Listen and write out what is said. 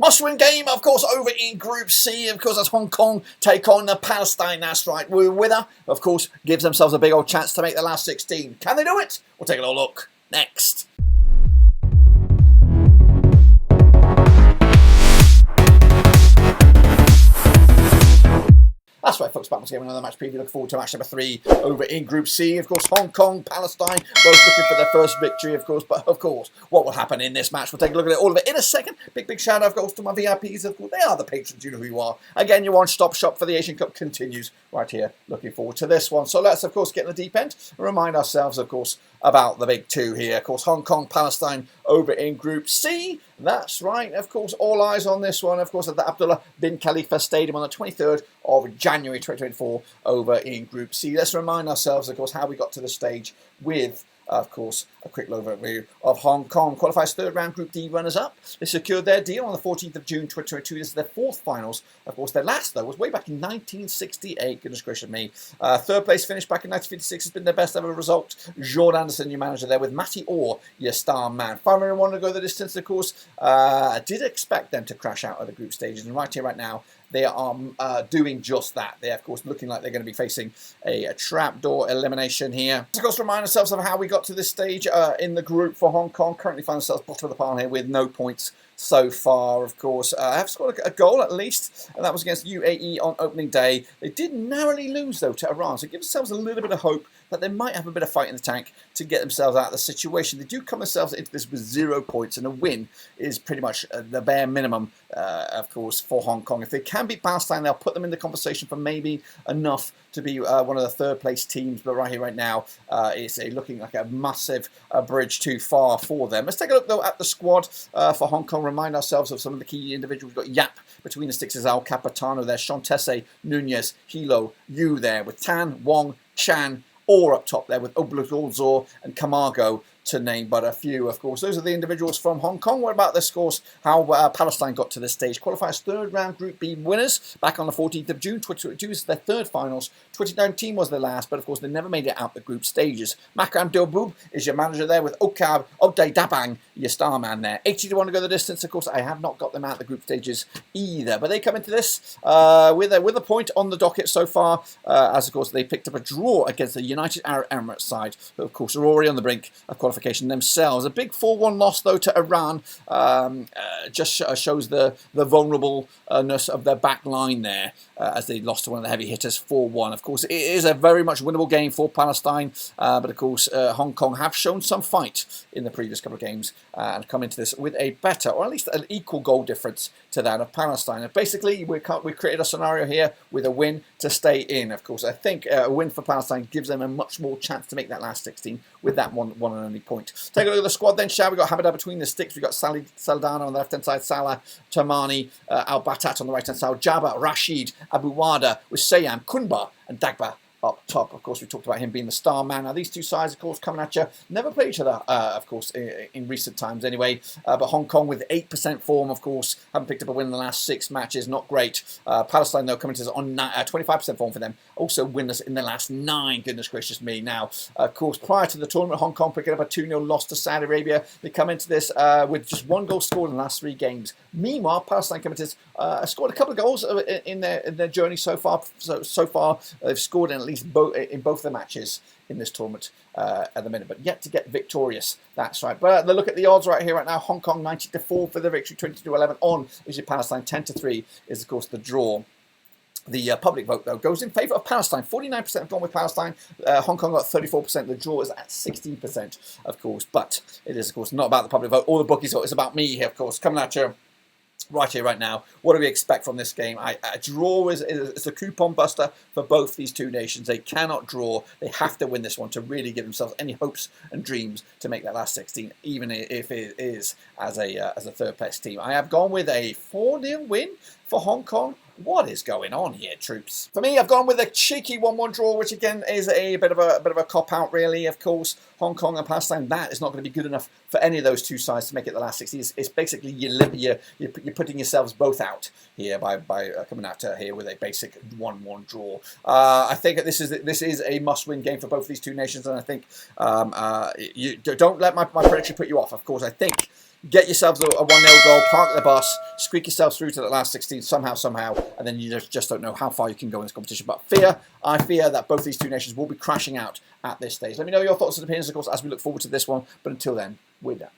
Must-win game, of course, over in Group C. Of course, as Hong Kong take on Palestine. That's right. The winner, of course, gives themselves a big old chance to make the last 16. Can they do it? We'll take a little look next. That's right, folks, back once again with another match preview. Looking forward to match number 3 over in Group C. Of course, Hong Kong, Palestine, both looking for their first victory, of course. But, of course, what will happen in this match? We'll take a look at it, all of it in a second. Big shout out, of course, to my VIPs. Of course, they are the patrons. You know who you are. Again, your one-stop shop for the Asian Cup continues right here. Looking forward to this one. So let's, of course, get in the deep end and remind ourselves, of course, about the big 2 here. Of course, Hong Kong, Palestine over in Group C. That's right. Of course, all eyes on this one, of course, at the Abdullah bin Khalifa Stadium on the 23rd of January 2024 over in Group C. Let's remind ourselves, of course, how we got to the stage with, of course, a quick overview of Hong Kong. Qualifies third round Group D runners-up. They secured their deal on the 14th of June 2022. This is their 4th finals. Of course, their last, though, was way back in 1968. Goodness gracious me. Third place finish back in 1956 has been their best ever result. Jordan Anderson, your manager there, with Matty Orr, your star man. 501 to go the distance, of course. I did expect them to crash out of the group stages. And right here, right now, they are doing just that. They're, of course, looking like they're going to be facing a trapdoor elimination here. Of course, remind ourselves of how we got to this stage in the group for Hong Kong. Currently find themselves bottom of the pile here with no points so far, of course. Have scored a goal at least, and that was against UAE on opening day. They did narrowly lose, though, to Iran, so it gives themselves a little bit of hope that they might have a bit of fight in the tank to get themselves out of the situation. They do come themselves into this with 0 points, and a win is pretty much the bare minimum, of course, for Hong Kong. If they can beat Palestine, they'll put them in the conversation for maybe enough to be one of the third-place teams, but right here, right now, it's looking like a massive bridge too far for them. Let's take a look, though, at the squad for Hong Kong. Remind ourselves of some of the key individuals. We've got Yap between the sticks as Al Capitano there, Shantese, Nunez, Hilo, Yu there, with Tan, Wong, Chan, Orr up top there with Obluzor and Camargo, to name but a few, of course. Those are the individuals from Hong Kong. What about the scores? How Palestine got to this stage? Qualifiers third round Group B winners back on the 14th of June 2022. Is their third finals. 2019 was their last, but of course they never made it out the group stages. Makram Dilbub is your manager there with Okab Ogday Dabang, your star man there. 80 to 1 to go the distance. Of course, I have not got them out the group stages either, but they come into this with a point on the docket so far, as of course they picked up a draw against the United Arab Emirates side, who of course are already on the brink of qualification themselves. A big 4-1 loss, though, to Iran just shows the vulnerableness of their back line there, as they lost to one of the heavy hitters 4-1. Of course, it is a very much winnable game for Palestine, but of course Hong Kong have shown some fight in the previous couple of games and come into this with a better, or at least an equal goal difference to that of Palestine. And basically, we created a scenario here with a win to stay in. Of course, I think a win for Palestine gives them a much more chance to make that last 16 with that one and only point. Take a look at the squad then, shall we? Got Hamada between the sticks. We've got Saldana on the left-hand side, Salah, Tamani, Al-Batat on the right-hand side, Jabba, Rashid, Abu Wada with Sayam, Kunba and Dagba up top. Of course, we talked about him being the star man. Now, these two sides, of course, coming at you, never played each other, of course, in recent times anyway. But Hong Kong with 8% form, of course, haven't picked up a win in the last 6 matches. Not great. Palestine, though, coming to us on 25% form for them. Also winless in the last 9. Goodness gracious me. Now, of course, prior to the tournament, Hong Kong picking up a 2-0 loss to Saudi Arabia. They come into this with just 1 goal scored in the last 3 games. Meanwhile, Palestine coming to this, scored a couple of goals in their journey so far. So far, they've scored in at least in both the matches in this tournament at the minute, but yet to get victorious. That's right. But the look at the odds right here, right now. Hong Kong 90 to 4 for the victory, 20 to 11 on. Usually Palestine 10 to 3 is of course the draw. The public vote, though, goes in favour of Palestine. 49% have gone with Palestine. Hong Kong got 34%. The draw is at 16%, of course. But it is, of course, not about the public vote or the bookies vote. It's about me here, of course, coming at you right here, right now. What do we expect from this game? A draw is a coupon buster for both these two nations. They cannot draw. They have to win this one to really give themselves any hopes and dreams to make that last 16, even if it is as a third-place team. I have gone with a 4-0 win for Hong Kong. What is going on here, troops? For me, I've gone with a cheeky 1-1 draw, which again is a bit of a cop-out, really. Of course, Hong Kong and Palestine, that is not going to be good enough for any of those two sides to make it the last 16. It's basically you're putting yourselves both out here by coming out here with a basic 1-1 draw. I think this is a must-win game for both these two nations, and I think you don't let my prediction put you off. Of course, I think get yourselves a 1-0 goal, park the bus, squeak yourselves through to the last 16 somehow, and then you just don't know how far you can go in this competition. But I fear that both these two nations will be crashing out at this stage. Let me know your thoughts and opinions, of course, as we look forward to this one. But until then, we're done.